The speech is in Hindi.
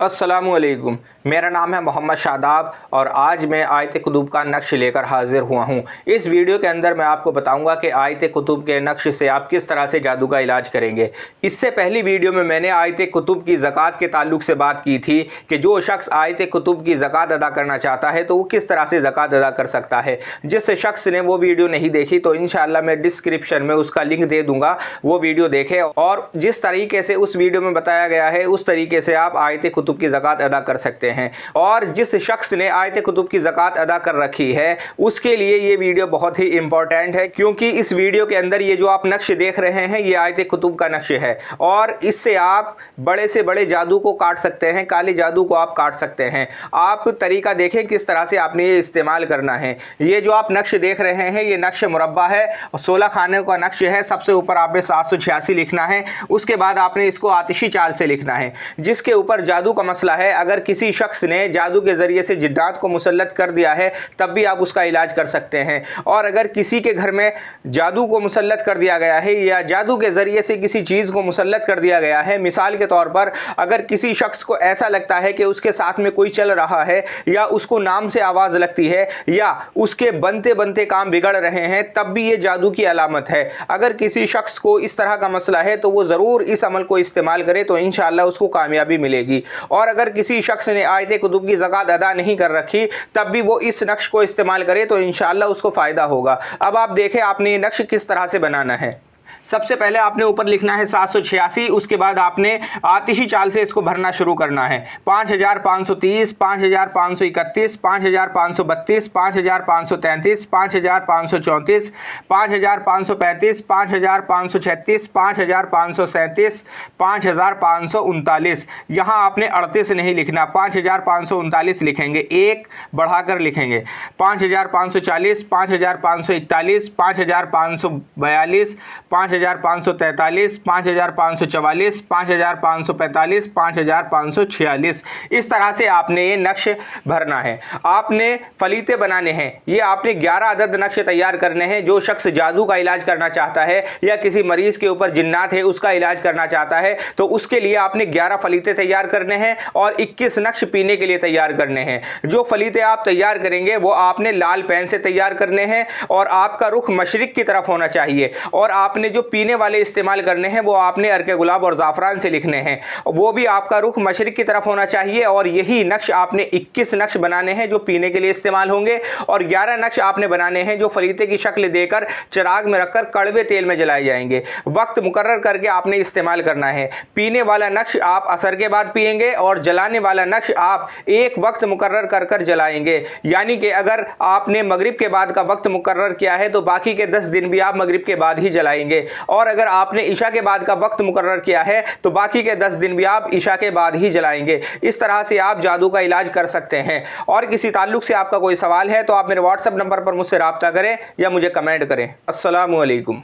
अस्सलामुअलैकुम। मेरा नाम है मोहम्मद शादाब और आज मैं आयत कुतुब का नक्श लेकर हाजिर हुआ हूँ। इस वीडियो के अंदर मैं आपको बताऊंगा कि आयत कुतुब के नक्श से आप किस तरह से जादू का इलाज करेंगे। इससे पहली वीडियो में मैंने आयत कुतुब की ज़कात के ताल्लुक से बात की थी कि जो शख्स आयत कुतुब की ज़कात अदा करना चाहता है तो वो किस तरह से ज़कात अदा कर सकता है। जिस शख्स ने वो वीडियो नहीं देखी तो इंशाअल्लाह मैं डिस्क्रिप्शन में उसका लिंक दे दूँगा, वो वीडियो देखें और जिस तरीके से उस वीडियो में बताया गया है उस तरीके से आप आयत कुतुब की ज़कात अदा कर सकते हैं। और जिस शख्स ने आयत कुतुब की ज़कात अदा कर रखी है उसके लिए ये वीडियो बहुत ही इंपॉर्टेंट है, क्योंकि इस वीडियो के अंदर ये जो आप नक्श देख रहे हैं ये आयत कुतुब का नक्श है और इससे आप बड़े से बड़े जादू को काट सकते हैं, काले जादू को आप काट सकते हैं। आप तरीका देखें किस तरह से आपने ये इस्तेमाल करना है। ये जो आप नक्श देख रहे हैं ये नक्श मुरब्बा है और 16 खाने का नक्श है। सबसे ऊपर आपने 786 लिखना है, उसके बाद आपने इसको आतिशी चाल से लिखना है। जिसके ऊपर जादू का मसला है, अगर किसी शख्स ने जादू के ज़रिए से जिन्नात को मुसल्लत कर दिया है तब भी आप उसका इलाज कर सकते हैं। और अगर किसी के घर में जादू को मुसल्लत कर दिया गया है या जादू के ज़रिए से किसी चीज़ को मुसल्लत कर दिया गया है, मिसाल के तौर पर अगर किसी शख्स को ऐसा लगता है कि उसके साथ में कोई चल रहा है या उसको नाम से आवाज़ लगती है या उसके बनते बनते काम बिगड़ रहे हैं, तब भी ये जादू की अलामत है। अगर किसी शख्स को इस तरह का मसला है तो वो ज़रूर इस अमल को इस्तेमाल करे तो इंशाअल्लाह उसको कामयाबी मिलेगी। और अगर किसी शख्स ने आयत कुतुब की ज़कात अदा नहीं कर रखी तब भी वो इस नक्श को इस्तेमाल करे तो इंशाअल्लाह उसको फ़ायदा होगा। अब आप देखें आपने ये नक्श किस तरह से बनाना है। सबसे पहले आपने ऊपर लिखना है 786, उसके बाद आपने आतिशी चाल से इसको भरना शुरू करना है। 5530, 5531, 5532, 5533, 5534, 5535, 5536, 5537, 5539। यहाँ आपने 38 नहीं लिखना, 5539 लिखेंगे, एक बढ़ाकर लिखेंगे। 5540, 5541, 5542, 5543, 5544, 5545, 5546। इस तरह से आपने ये नक्श भरना है। आपने फलीते बनाने हैं। ये आपने 11 अदद नक्श तैयार करने हैं। जो शख्स जादू का इलाज करना चाहता है या किसी मरीज के ऊपर जिन्नात है उसका इलाज करना चाहता है तो उसके लिए आपने 11 फलीते तैयार करने हैं और 21 नक्श पीने के लिए तैयार करने हैं। जो फलीते आप तैयार करेंगे वो आपने लाल पेन से तैयार करने हैं और आपका रुख मशरिक की तरफ होना चाहिए। और आपने जो पीने वाले इस्तेमाल करने हैं वो आपने अर्के गुलाब और ज़ाफ़रान से लिखने हैं, वो भी आपका रुख मशरिक की तरफ होना चाहिए। और यही नक्श आपने 21 नक्श बनाने हैं जो पीने के लिए इस्तेमाल होंगे और 11 नक्श आपने बनाने हैं जो फलीते की शक्ल देकर चिराग में रखकर कड़वे तेल में जलाए जाएंगे। वक्त मुकर्रर करके आपने इस्तेमाल करना है। पीने वाला नक्श आप असर के बाद पिएंगे और जलाने वाला नक्श आप एक वक्त मुकर्रर कर कर जलाएंगे। यानी कि अगर आपने मगरिब के बाद का वक्त मुकर्रर किया है तो बाकी के 10 दिन भी आप मगरिब के बाद ही जलाएंगे और अगर आपने इशा के बाद का वक्त मुकर्रर किया है तो बाकी के 10 दिन भी आप इशा के बाद ही जलाएंगे। इस तरह से आप जादू का इलाज कर सकते हैं। और किसी ताल्लुक से आपका कोई सवाल है तो आप मेरे व्हाट्सएप नंबर पर मुझसे रब्ता करें या मुझे कमेंट करें। अस्सलामु अलैकुम।